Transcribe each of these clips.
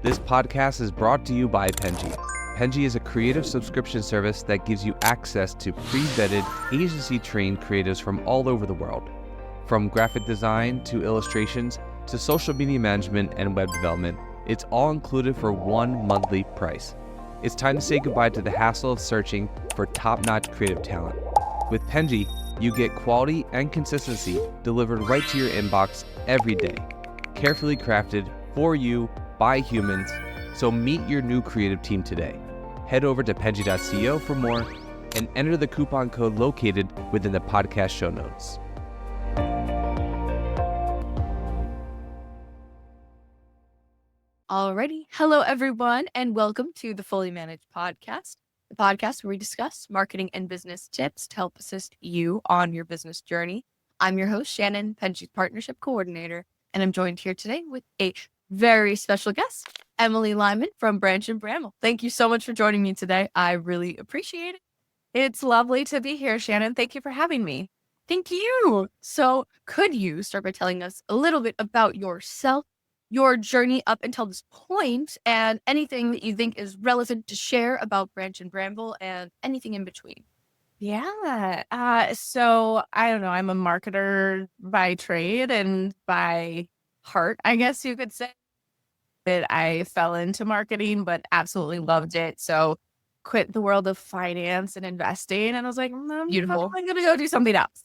This podcast is brought to you by Penji. Penji is a creative subscription service that gives you access to pre-vetted, agency-trained creatives from all over the world. From graphic design to illustrations to social media management and web development, it's all included for one monthly price. It's time to say goodbye to the hassle of searching for top-notch creative talent. With Penji, you get quality and consistency delivered right to your inbox every day. Carefully crafted for you by humans, so meet your new creative team today. Head over to penji.co for more and enter the coupon code located within the podcast show notes. Alrighty. Hello, everyone, and welcome to the Fully Managed Podcast, the podcast where we discuss marketing and business tips to help assist you on your business journey. I'm your host, Shannon, Penji's Partnership Coordinator, and I'm joined here today with a very special guest, Emily Lyman from Branch and Bramble. Thank you so much for joining me today. I really appreciate it. It's lovely to be here, Shannon. Thank you for having me. Thank you. So could you start by telling us a little bit about yourself, your journey up until this point, and anything that you think is relevant to share about Branch and Bramble and anything in between? Yeah. So I don't know. I'm a marketer by trade and by heart, I guess you could say. That I fell into marketing, but absolutely loved it. So quit the world of finance and investing. And I was like, Beautiful. I'm going to go do something else.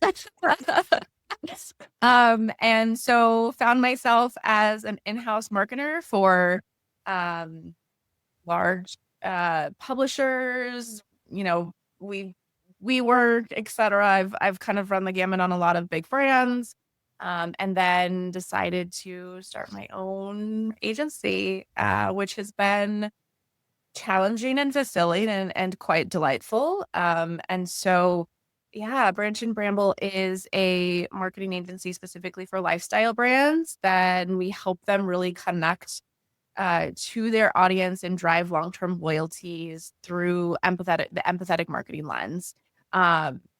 And so found myself as an in-house marketer for large publishers, WeWork, etc. I've kind of run the gamut on a lot of big brands. And then decided to start my own agency, which has been challenging and fulfilling and quite delightful. And so, Branch and Bramble is a marketing agency specifically for lifestyle brands. Then we help them really connect to their audience and drive long-term loyalties through the empathetic marketing lens.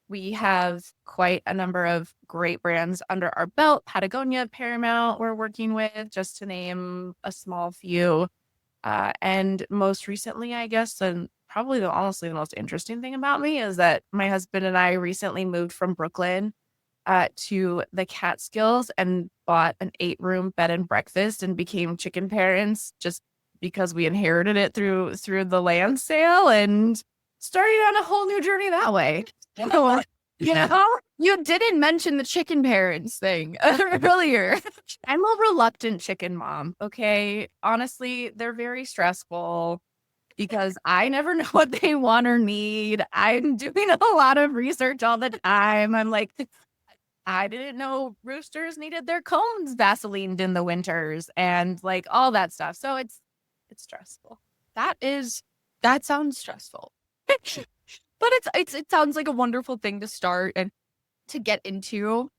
We have quite a number of great brands under our belt. Patagonia, Paramount, we're working with, just to name a small few. And most recently, I guess, and probably honestly the most interesting thing about me is that my husband and I recently moved from Brooklyn to the Catskills and bought an 8-room bed and breakfast and became chicken parents just because we inherited it through the land sale and started on a whole new journey that way. You didn't mention the chicken parents thing earlier. I'm a reluctant chicken mom. Okay. Honestly, they're very stressful because I never know what they want or need. I'm doing a lot of research all the time. I'm like, I didn't know roosters needed their cones Vaselined in the winters and like all that stuff. So it's stressful. That sounds stressful. But it sounds like a wonderful thing to start and to get into.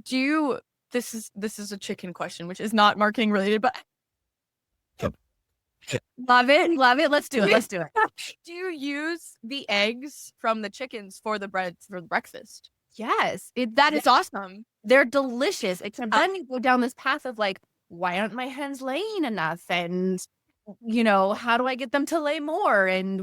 This is a chicken question, which is not marketing related, but love it. Let's do it. Do you use the eggs from the chickens for the breakfast? Yes. That is awesome. They're delicious. Except then you go down this path of like, why aren't my hens laying enough? And how do I get them to lay more? And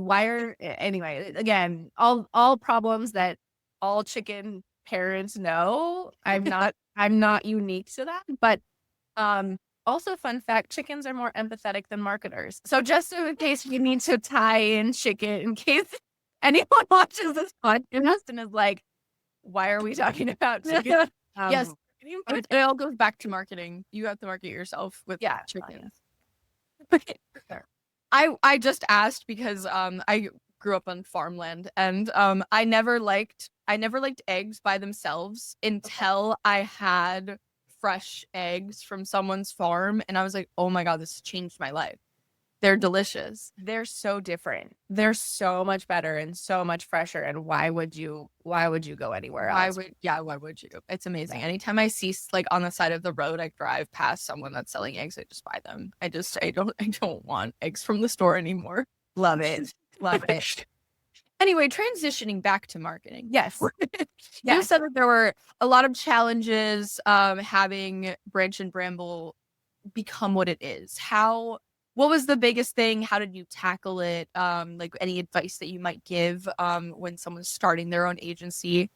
anyway, again, all problems that all chicken parents know. I'm not unique to that. But also fun fact, chickens are more empathetic than marketers. So just in case you need to tie in chicken, in case anyone watches this podcast and is like, why are we talking about chicken? Yes. It all goes back to marketing. You have to market yourself with chickens. I just asked because I grew up on farmland and I never liked eggs by themselves until I had fresh eggs from someone's farm and I was like, oh my God, this changed my life. They're delicious. They're so different. They're so much better and so much fresher. And why would you go anywhere else? Why would you? It's amazing. Anytime I see like on the side of the road, I drive past someone that's selling eggs, I just buy them. I don't want eggs from the store anymore. Love it. Anyway, transitioning back to marketing. Yes. You said that there were a lot of challenges having Branch and Bramble become what it is. How what was the biggest thing? How did you tackle it? Like any advice that you might give when someone's starting their own agency?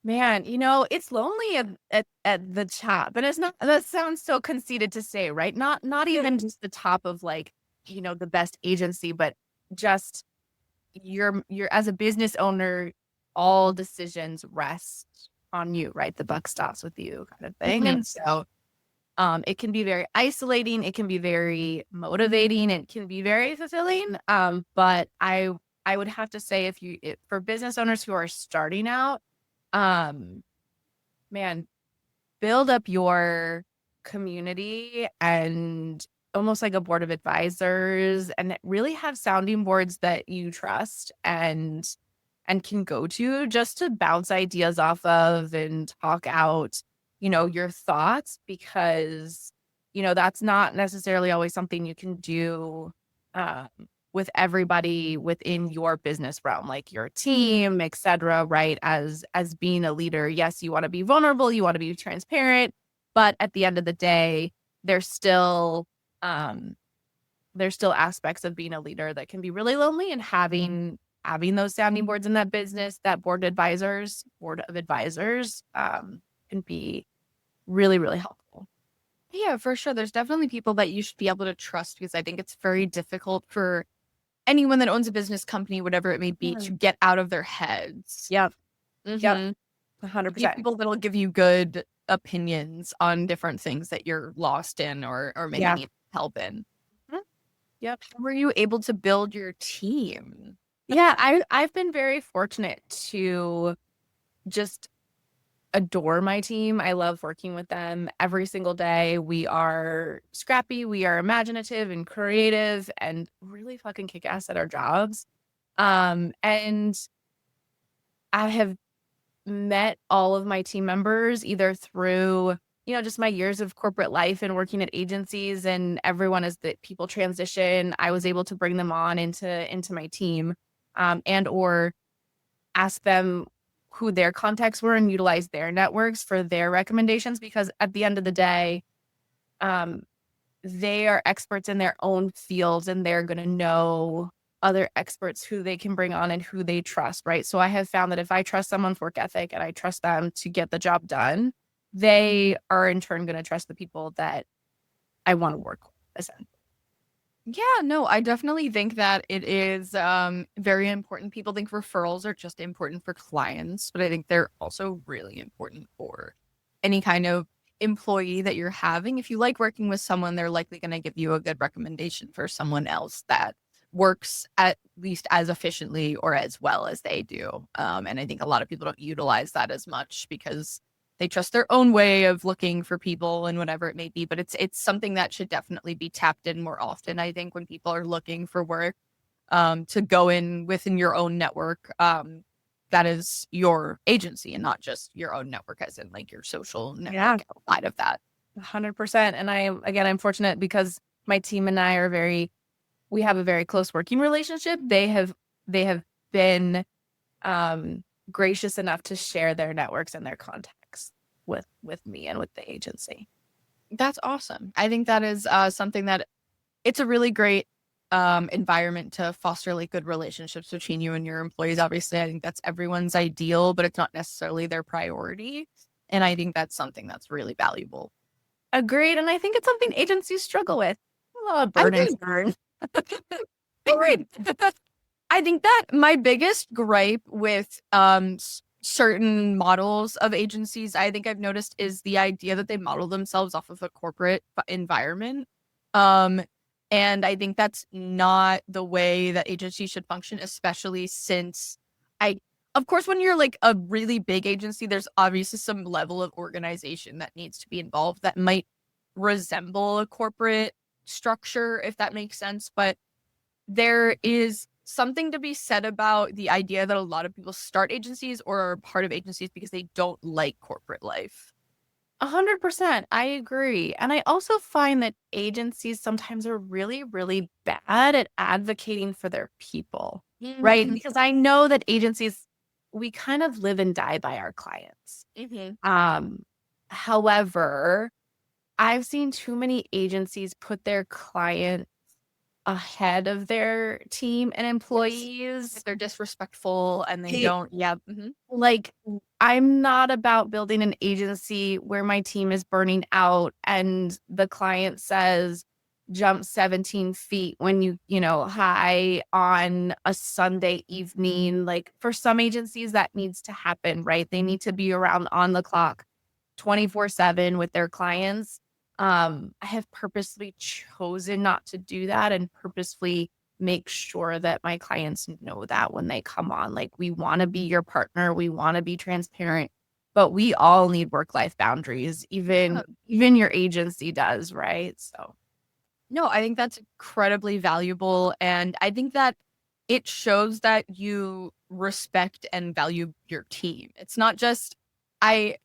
Man, it's lonely at the top, and it's not. That sounds so conceited to say, right? Not even just the top of like, the best agency, but just you're as a business owner, all decisions rest on you, right? The buck stops with you, kind of thing. And so, it can be very isolating. It can be very motivating. It can be very fulfilling. But I would have to say, for business owners who are starting out, man, build up your community and almost like a board of advisors, and really have sounding boards that you trust and can go to just to bounce ideas off of and talk out, your thoughts, because, that's not necessarily always something you can do, with everybody within your business realm, like your team, et cetera, right? As being a leader, yes, you want to be vulnerable, you want to be transparent, but at the end of the day, there's still aspects of being a leader that can be really lonely, and having those sounding boards in that business, that board of advisors, can be really, really helpful. Yeah, for sure. There's definitely people that you should be able to trust, because I think it's very difficult for anyone that owns a business company, whatever it may be, to get out of their heads. Yep. Mhm. Yep. 100%. People that'll give you good opinions on different things that you're lost in or maybe Yeah. need help in. Yep. How were you able to build your team? Yeah, I've been very fortunate to just adore my team. I love working with them every single day. We are scrappy, we are imaginative and creative, and really fucking kick ass at our jobs. And I have met all of my team members either through, just my years of corporate life and working at agencies, and everyone, as the people transition, I was able to bring them on into my team, and or ask them who their contacts were and utilize their networks for their recommendations, because at the end of the day, they are experts in their own fields, and they're going to know other experts who they can bring on and who they trust, right? So I have found that if I trust someone's work ethic and I trust them to get the job done, they are in turn going to trust the people that I want to work with, essentially. Yeah, no, I definitely think that it is very important. People think referrals are just important for clients, but I think they're also really important for any kind of employee that you're having. If you like working with someone, they're likely going to give you a good recommendation for someone else that works at least as efficiently or as well as they do. And I think a lot of people don't utilize that as much because they trust their own way of looking for people and whatever it may be. But it's something that should definitely be tapped in more often, I think, when people are looking for work, to go in within your own network. That is your agency and not just your own network, as in like your social network outside of that. 100%. And I'm fortunate because my team and I we have a very close working relationship. They have been gracious enough to share their networks and their contacts with me and with the agency. That's awesome. I think that is something that it's a really great environment to foster like good relationships between you and your employees. Obviously, I think that's everyone's ideal, but it's not necessarily their priority. And I think that's something that's really valuable. Agreed. And I think it's something agencies struggle with. Burn. Agreed. I think that my biggest gripe with certain models of agencies, I think I've noticed, is the idea that they model themselves off of a corporate environment. And I think that's not the way that agencies should function, especially since of course, when you're like a really big agency, there's obviously some level of organization that needs to be involved that might resemble a corporate structure, if that makes sense. But there is something to be said about the idea that a lot of people start agencies or are part of agencies because they don't like corporate life. 100%. I agree. And I also find that agencies sometimes are really, really bad at advocating for their people, right? Because I know that agencies, we kind of live and die by our clients. However, I've seen too many agencies put their client ahead of their team and employees. If they're disrespectful and they Hey, don't, yeah. like, I'm not about building an agency where my team is burning out and the client says, jump 17 feet when high on a Sunday evening. Like, for some agencies, that needs to happen, right? They need to be around on the clock 24/7 with their clients. I have purposely chosen not to do that and purposefully make sure that my clients know that when they come on. Like, we want to be your partner, we want to be transparent, but we all need work-life boundaries. Even your agency does, right? So No, I think that's incredibly valuable. And I think that it shows that you respect and value your team. It's not just, I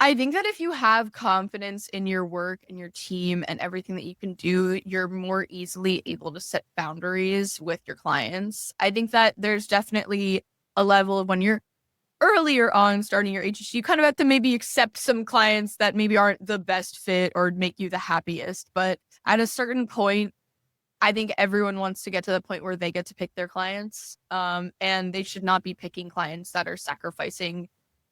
think that if you have confidence in your work and your team and everything that you can do, you're more easily able to set boundaries with your clients. I think that there's definitely a level of when you're earlier on starting your agency, you kind of have to maybe accept some clients that maybe aren't the best fit or make you the happiest. But at a certain point, I think everyone wants to get to the point where they get to pick their clients. And they should not be picking clients that are sacrificing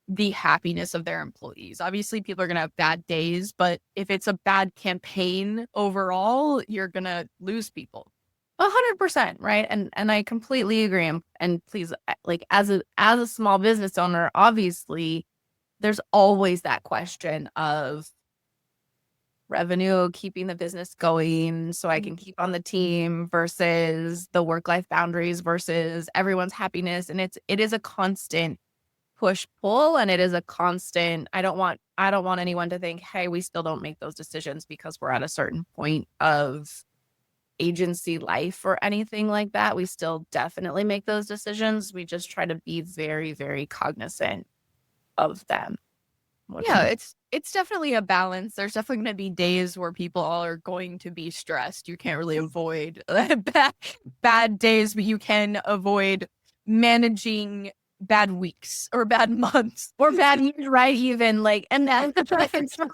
the happiness of their employees. Obviously, people are going to have bad days, but if it's a bad campaign overall, you're going to lose people. 100%, right? And I completely agree. And please, like, as a small business owner, obviously, there's always that question of revenue, keeping the business going so I can keep on the team versus the work-life boundaries versus everyone's happiness. And it is a constant push pull, and it is a constant. I don't want anyone to think, hey, we still don't make those decisions because we're at a certain point of agency life or anything like that. We still definitely make those decisions. We just try to be very, very cognizant of them. Yeah, it's definitely a balance. There's definitely going to be days where people all are going to be stressed. You can't really avoid bad days, but you can avoid managing bad weeks or bad months or bad years, right? Even like, and then and some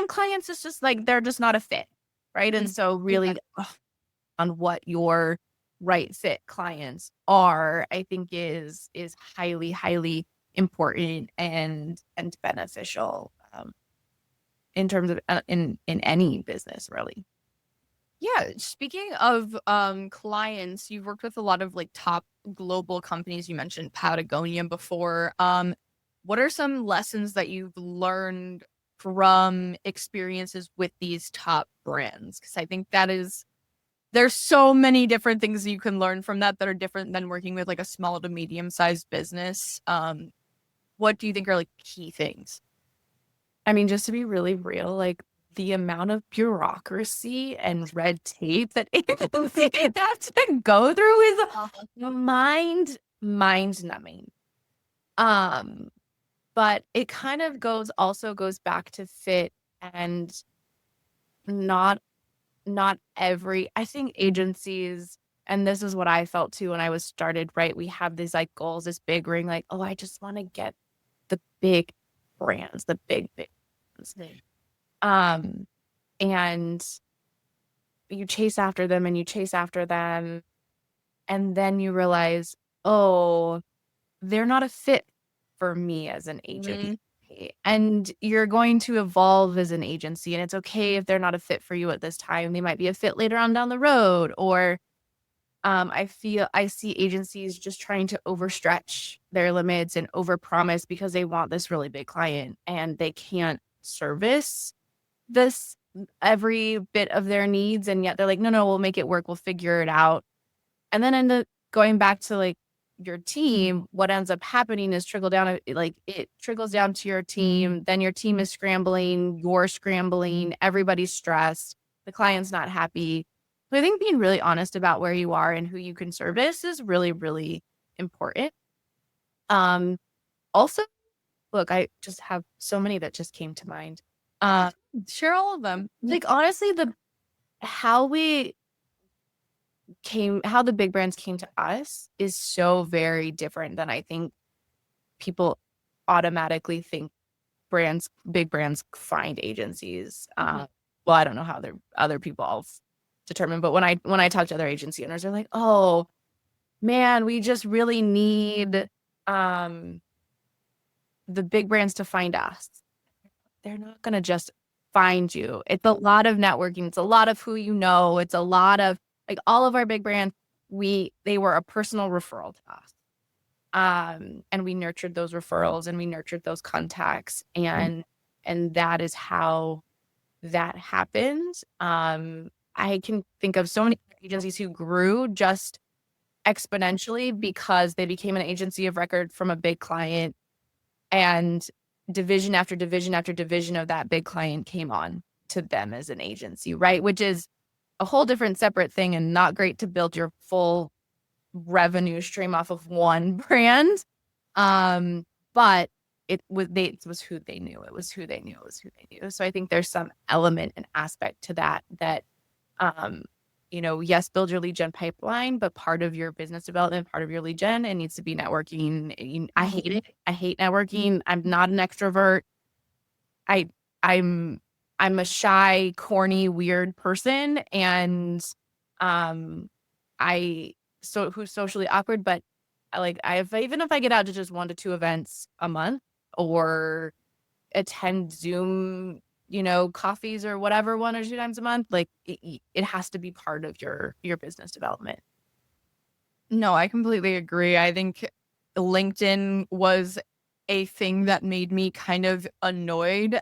clients, it's just like they're just not a fit, right? And so really on what your right fit clients are, I think is highly, highly important and beneficial in terms of in any business, really. Yeah, speaking of clients, you've worked with a lot of like top global companies. You mentioned Patagonia before. What are some lessons that you've learned from experiences with these top brands? Because I think there's so many different things you can learn from that are different than working with like a small to medium sized business. What do you think are like key things? I mean, just to be really real, like, the amount of bureaucracy and red tape that agencies have to go through is mind numbing. But it kind of goes back to fit, and not every, I think agencies, and this is what I felt too when I was started, right? We have these like goals, this big ring, like, oh, I just want to get the big brands, the big brands. And you chase after them and you chase after them, and then you realize, oh, they're not a fit for me as an agency. And you're going to evolve as an agency, and it's okay if they're not a fit for you at this time. They might be a fit later on down the road. Or I see agencies just trying to overstretch their limits and overpromise because they want this really big client and they can't service this every bit of their needs, and yet they're like, no, we'll make it work, we'll figure it out. And then end up going back to like your team. What ends up happening is it trickles down to your team. Then your team is scrambling, you're scrambling, everybody's stressed, the client's not happy. So I think being really honest about where you are and who you can service is really, really important. Also, look, I just have so many that just came to mind. Share all of them. Like, honestly, how the big brands came to us is so very different than I think people automatically think big brands find agencies. well, I don't know how other people else determine, but when I talk to other agency owners, they're like, oh man, we just really need the big brands to find us. They're not going to just find you. It's a lot of networking. It's a lot of who you know. It's a lot of, like, all of our big brands, they were a personal referral to us. And we nurtured those referrals and we nurtured those contacts, and that is how that happened. I can think of so many agencies who grew just exponentially because they became an agency of record from a big client, and division after division after division of that big client came on to them as an agency, right? Which is a whole different separate thing and not great to build your full revenue stream off of one brand. But it was who they knew. It was who they knew. It was who they knew. So I think there's some element and aspect to that, yes, build your lead gen pipeline, but part of your business development, part of your lead gen, it needs to be networking. I hate it. I hate networking. I'm not an extrovert. I'm a shy, corny, weird person, and who's socially awkward, but even if I get out to just 1 to 2 events a month or attend Zoom, coffees or whatever 1 or 2 times a month, like it has to be part of your business development. No, I completely agree. I think LinkedIn was a thing that made me kind of annoyed.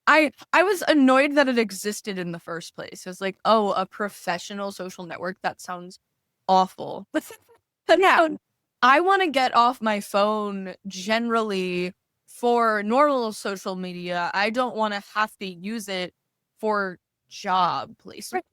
I was annoyed that it existed in the first place. It was like, oh, a professional social network. That sounds awful. Yeah. I want to get off my phone generally for normal social media. I don't want to have to use it for job placement.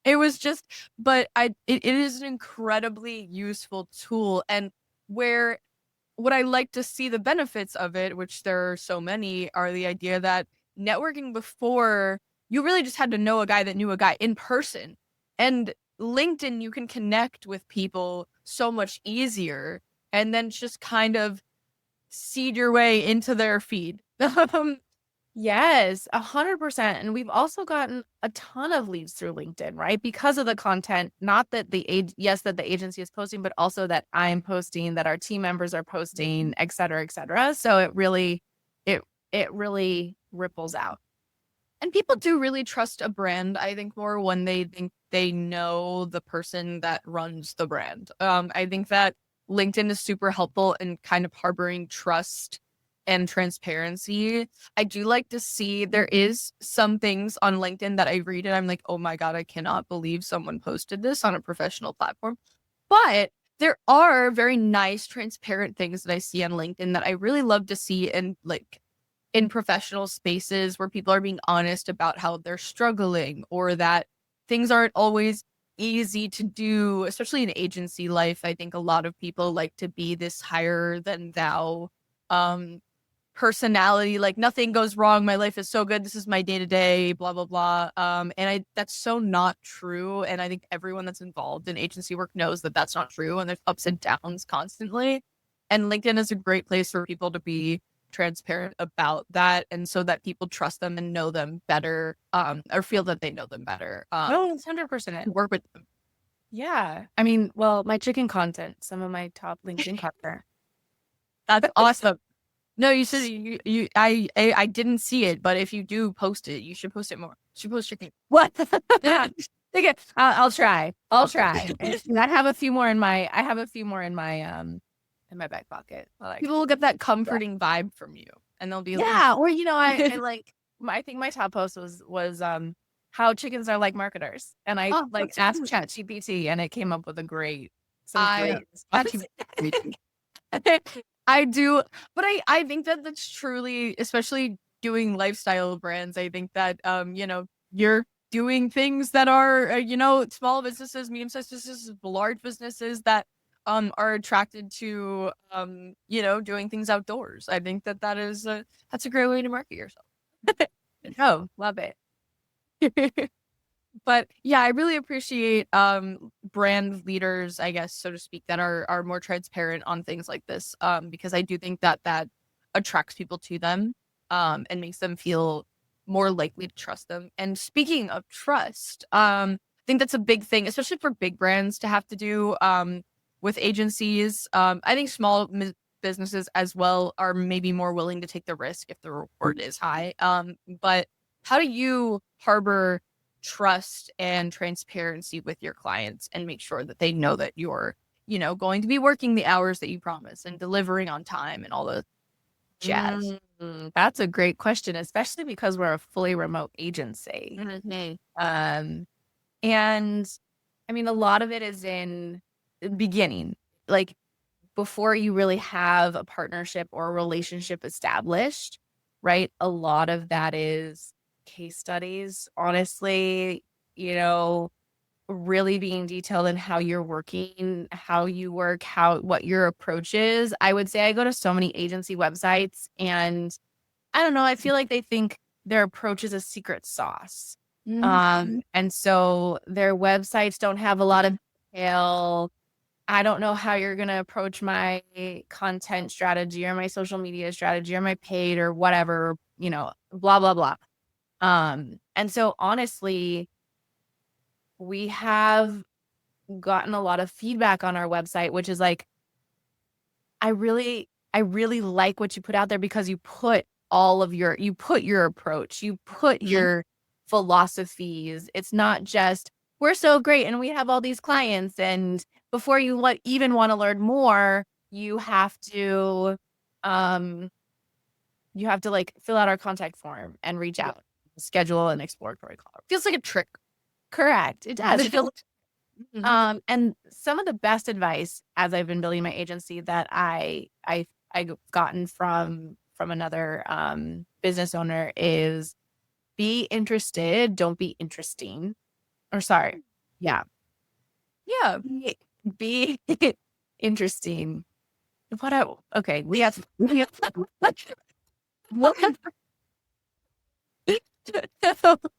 It was just, but it is an incredibly useful tool. And what I like to see the benefits of it, which there are so many, are the idea that networking before, you really just had to know a guy that knew a guy in person. And LinkedIn, you can connect with people so much easier and then just kind of seed your way into their feed. Yes, 100%. And we've also gotten a ton of leads through LinkedIn, right? Because of the content, not that that the agency is posting, but also that I'm posting, that our team members are posting, et cetera, et cetera. So it really ripples out. And people do really trust a brand, I think, more when they think they know the person that runs the brand. I think that LinkedIn is super helpful in kind of harboring trust and transparency. I do like to see, there is some things on LinkedIn that I read and I'm like, oh my God, I cannot believe someone posted this on a professional platform. But there are very nice, transparent things that I see on LinkedIn that I really love to see in professional spaces where people are being honest about how they're struggling, or that things aren't always easy to do, especially in agency life. I think a lot of people like to be this higher than thou personality, like nothing goes wrong, my life is so good, this is my day-to-day, blah blah blah. And that's so not true, and I think everyone that's involved in agency work knows that that's not true, and there's ups and downs constantly, and LinkedIn is a great place for people to be transparent about that, and so that people trust them and know them better, or feel that they know them better. 100%. Work with them. Yeah, I mean, well, my chicken content, some of my top LinkedIn content. That's awesome. No, you said I didn't see it, but if you do post it, you should post it more. You should post your thing. What? Yeah. I'll try. I have a few more in my in my back pocket. People will get that comforting vibe from you, and they'll be like, yeah. Or I like. I think my top post was how chickens are like marketers, and I asked ChatGPT, and it came up with great responses. I do, but I think that that's truly, especially doing lifestyle brands, I think that you're doing things that are small businesses, medium-sized businesses, large businesses that are attracted to doing things outdoors. I think that that's a great way to market yourself. Oh, love it. But yeah, I really appreciate brand leaders, I guess, so to speak, that are more transparent on things like this, because I do think that attracts people to them, and makes them feel more likely to trust them. And speaking of trust, I think that's a big thing, especially for big brands to have to do with agencies. I think small businesses as well are maybe more willing to take the risk if the reward is high. But how do you harbor trust and transparency with your clients and make sure that they know that you're, going to be working the hours that you promise and delivering on time and all the jazz? That's a great question, especially because we're a fully remote agency. And I mean, a lot of it is in the beginning, like before you really have a partnership or a relationship established, right? A lot of that is case studies, honestly, really being detailed in how you're working, how you work, what your approach is. I would say I go to so many agency websites and I don't know, I feel like they think their approach is a secret sauce. And so their websites don't have a lot of detail. I don't know how you're going to approach my content strategy or my social media strategy or my paid or whatever, blah, blah, blah. And so honestly, we have gotten a lot of feedback on our website, which is like, I really like what you put out there because you put your approach, you put your philosophies. It's not just, we're so great and we have all these clients. And before you even want to learn more, you have to like fill out our contact form and reach out, schedule an exploratory call. Feels like a trick. Correct. It does. It feels Mhm. and some of the best advice as I've been building my agency that I've gotten from another business owner is be interested, don't be interesting. Or sorry. Yeah. Yeah. Be interesting. Okay, we have what?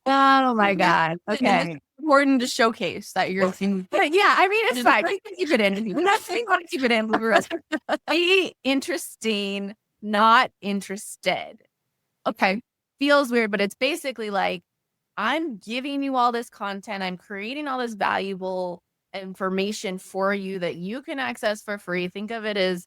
Oh my God. Okay. Important to showcase that you're But yeah, I mean, it's fine. We can keep it in. I'm not saying want to keep it in. Be interesting, not interested. Okay. Feels weird, but it's basically like I'm giving you all this content. I'm creating all this valuable information for you that you can access for free. Think of it as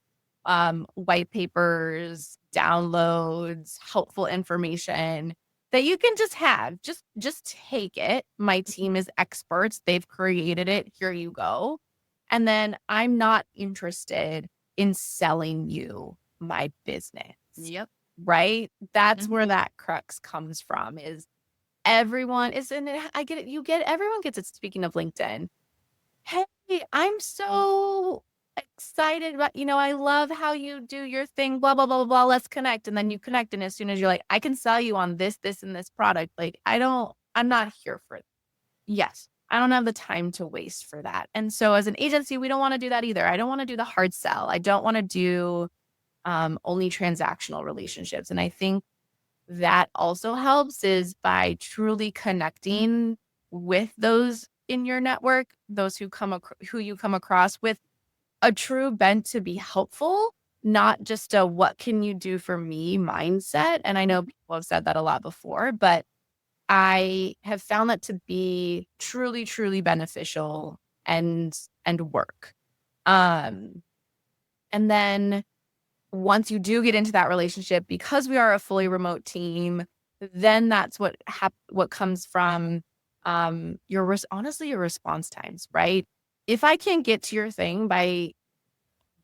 white papers, downloads, helpful information that you can just have. Just take it. My team is experts. They've created it. Here you go. And then I'm not interested in selling you my business. Yep. Right? That's where that crux comes from is everyone is in it. I get it. Everyone gets it. Speaking of LinkedIn. Hey, I'm so excited about, I love how you do your thing, blah, blah, blah, blah, blah. Let's connect. And then you connect. And as soon as you're like, I can sell you on this, and this product. Like, I'm not here for it. Yes. I don't have the time to waste for that. And so as an agency, we don't want to do that either. I don't want to do the hard sell. I don't want to do only transactional relationships. And I think that also helps is by truly connecting with those in your network, those who you come across with a true bent to be helpful, not just a what can you do for me mindset. And I know people have said that a lot before, but I have found that to be truly, truly beneficial and work. And then once you do get into that relationship, because we are a fully remote team, then that's what comes from your response times, right? If I can't get to your thing by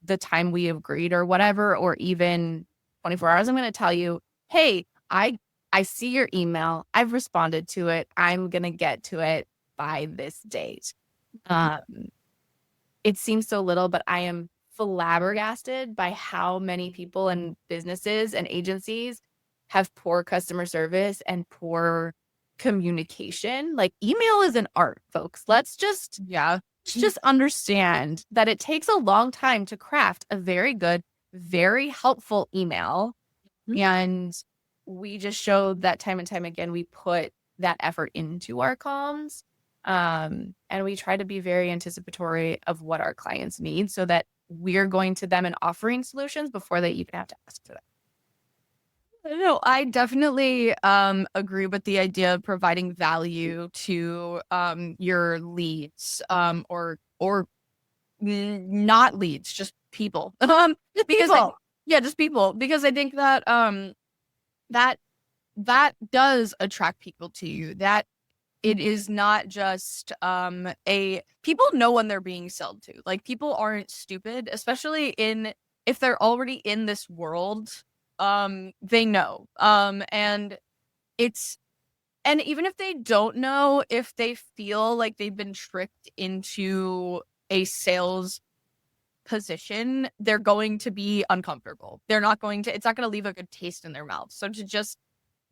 the time we agreed or whatever, or even 24 hours, I'm going to tell you, hey, I see your email. I've responded to it. I'm going to get to it by this date. It seems so little, but I am flabbergasted by how many people and businesses and agencies have poor customer service and poor communication. Like email is an art, folks. Let's just understand that it takes a long time to craft a very good, very helpful email. And we just showed that time and time again, we put that effort into our comms. And we try to be very anticipatory of what our clients need so that we're going to them and offering solutions before they even have to ask for them. No, I definitely agree with the idea of providing value to your leads or not leads, just people. Because People. yeah, just people, because I think that that that does attract people to you. That it is not just a people know when they're being sold to. Like, people aren't stupid, especially if they're already in this world. They know. It's and even if they don't know, if they feel like they've been tricked into a sales position, they're going to be uncomfortable. It's not going to leave a good taste in their mouth. So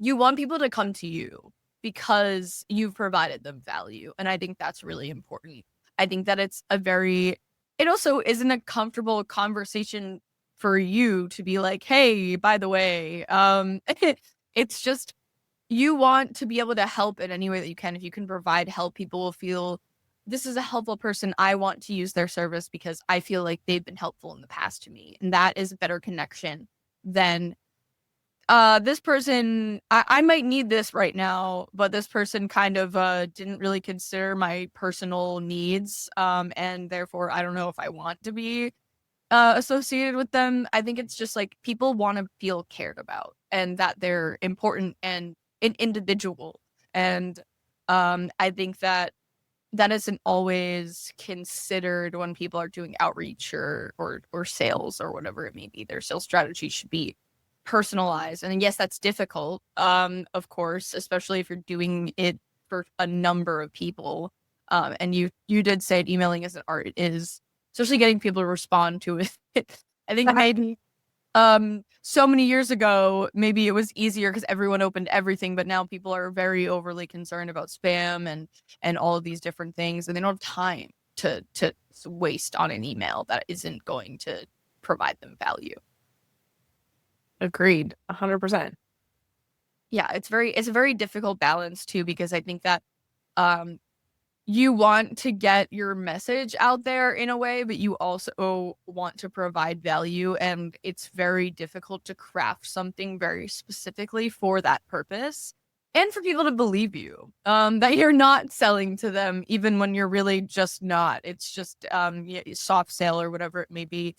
you want people to come to you because you've provided them value. And I think that's really important. I think that it also isn't a comfortable conversation for you to be like, hey, by the way, it's just, you want to be able to help in any way that you can. If you can provide help, people will feel this is a helpful person. I want to use their service because I feel like they've been helpful in the past to me. And that is a better connection than this person, I might need this right now, but this person kind of didn't really consider my personal needs, and therefore I don't know if I want to be associated with them. I think it's just like people want to feel cared about and that they're important and an individual. And I think that isn't always considered when people are doing outreach or sales or whatever it may be. Their sales strategy should be personalized. And yes, that's difficult, of course, especially if you're doing it for a number of people. And you did say it, emailing is an art. It is, especially getting people to respond to it. I think maybe so many years ago, maybe it was easier because everyone opened everything, but now people are very overly concerned about spam and all of these different things, and they don't have time to waste on an email that isn't going to provide them value. Agreed. 100%. Yeah, it's a very difficult balance too, because I think that you want to get your message out there in a way, but you also want to provide value, and it's very difficult to craft something very specifically for that purpose and for people to believe you, that you're not selling to them even when you're really just not. It's just soft sale or whatever it may be.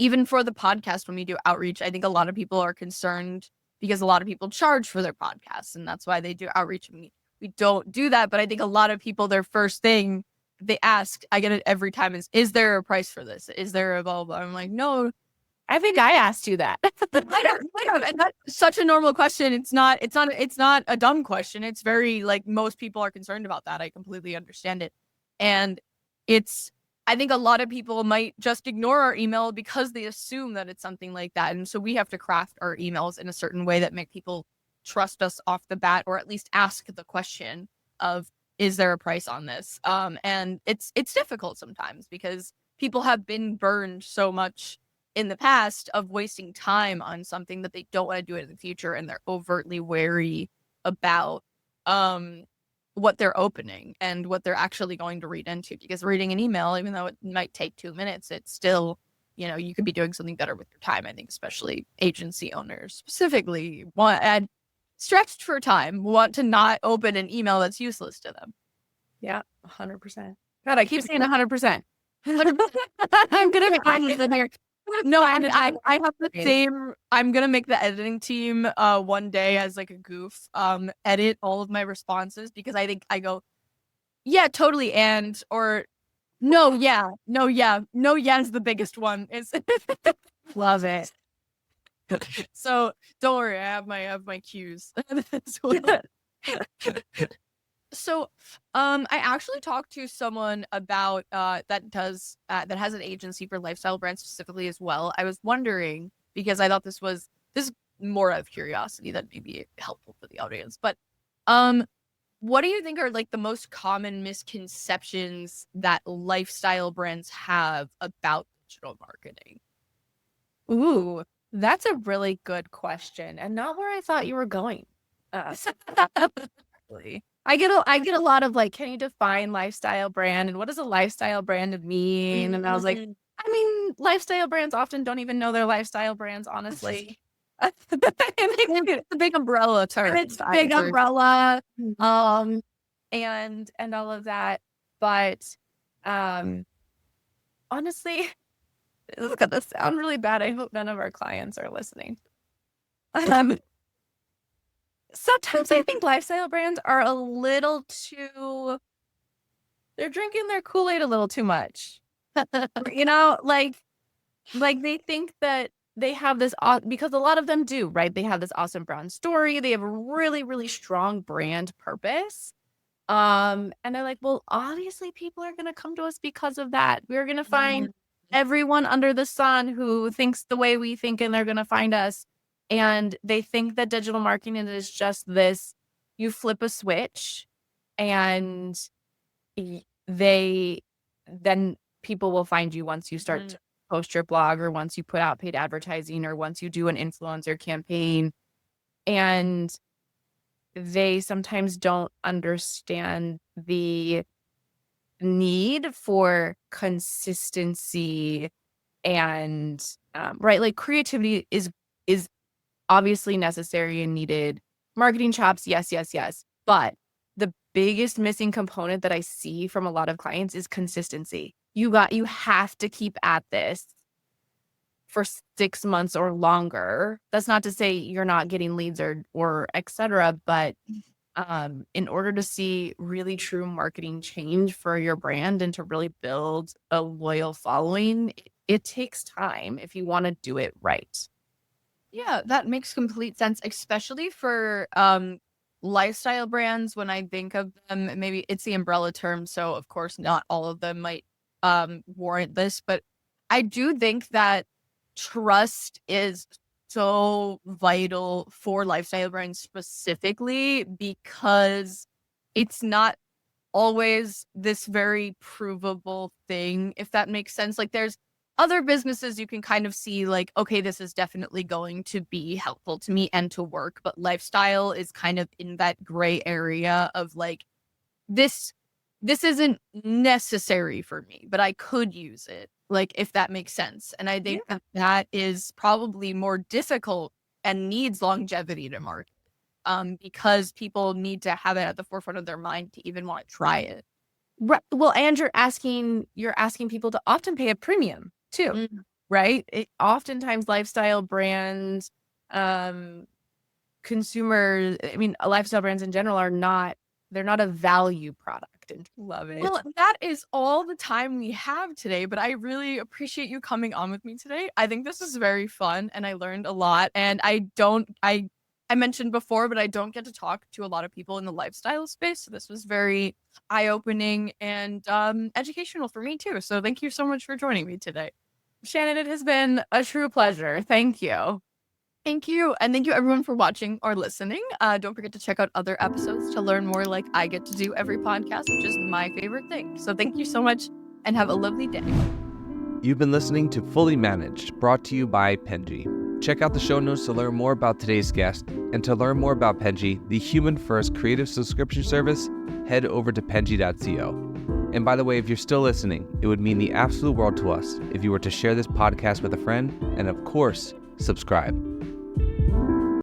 Even for the podcast, when we do outreach, I think a lot of people are concerned because a lot of people charge for their podcasts, and that's why they do outreach. We don't do that, but I think a lot of people, their first thing they ask, I get it every time, is there a price for this? Is there a blah, blah? I'm like, no. I think I asked you that. I know. And that's such a normal question. It's not a dumb question. It's very, like, most people are concerned about that. I completely understand it. And I think a lot of people might just ignore our email because they assume that it's something like that. And so we have to craft our emails in a certain way that make people trust us off the bat, or at least ask the question of, is there a price on this? And it's difficult sometimes because people have been burned so much in the past of wasting time on something that they don't want to do it in the future, and they're overtly wary about what they're opening and what they're actually going to read into, because reading an email, even though it might take 2 minutes, it's still, you could be doing something better with your time. I think especially agency owners specifically stretched for time want to not open an email that's useless to them. Yeah, 100%. God, I keep saying 100%. I'm gonna make no, I have the same. I'm gonna make the editing team one day as like a goof edit all of my responses, because I think I go, yeah, totally, and or no, yeah, no, yeah, no, yeah is the biggest one. Is Love it. So don't worry, I have my cues. So, I actually talked to someone about that has an agency for lifestyle brands specifically as well. I was wondering, because I thought this is more out of curiosity than maybe helpful for the audience. But what do you think are like the most common misconceptions that lifestyle brands have about digital marketing? Ooh, that's a really good question, and not where I thought you were going. I get a lot of like, can you define lifestyle brand, and what does a lifestyle brand mean? And I was like, I mean, lifestyle brands often don't even know they're lifestyle brands, honestly. It's a big umbrella term. It's big umbrella, and all of that. But honestly, this is gonna sound really bad. I hope none of our clients are listening. Sometimes I think lifestyle brands are a little too. They're drinking their Kool-Aid a little too much. Like they think that they have this, because a lot of them do, right? They have this awesome brand story. They have a really, really strong brand purpose. And they're like, well, obviously people are going to come to us because of that. We're going to find everyone under the sun who thinks the way we think, and they're going to find us. And they think that digital marketing is just this, you flip a switch and then people will find you once you start to post your blog, or once you put out paid advertising, or once you do an influencer campaign. And they sometimes don't understand the need for consistency and right, like creativity is obviously necessary and needed. Marketing chops, yes, but the biggest missing component that I see from a lot of clients is consistency. You have to keep at this for 6 months or longer. That's not to say you're not getting leads or et cetera, but in order to see really true marketing change for your brand and to really build a loyal following, it takes time if you want to do it right. Yeah, that makes complete sense, especially for lifestyle brands. When I think of them, maybe it's the umbrella term, so of course not all of them might warrant this, but I do think that trust is so vital for lifestyle brands specifically, because it's not always this very provable thing, if that makes sense. Like, there's other businesses you can kind of see like, okay, this is definitely going to be helpful to me and to work, but lifestyle is kind of in that gray area of like, this isn't necessary for me, but I could use it, like, if that makes sense. And I think that is probably more difficult and needs longevity to market, because people need to have it at the forefront of their mind to even want to try it. Right. Well, and you're asking people to often pay a premium too, right? Oftentimes lifestyle brands, consumers, lifestyle brands in general they're not a value product. And love it. Well, that is all the time we have today, but I really appreciate you coming on with me today. I think this is very fun and I learned a lot, and I mentioned before, but I don't get to talk to a lot of people in the lifestyle space. So this was very eye-opening and educational for me too. So thank you so much for joining me today. Shannon, it has been a true pleasure. Thank you. Thank you. And thank you everyone for watching or listening. Don't forget to check out other episodes to learn more, like I get to do every podcast, which is my favorite thing. So thank you so much and have a lovely day. You've been listening to Fully Managed, brought to you by Penji. Check out the show notes to learn more about today's guest, and to learn more about Penji, the human-first creative subscription service, head over to penji.co. And by the way, if you're still listening, it would mean the absolute world to us if you were to share this podcast with a friend, and of course, subscribe.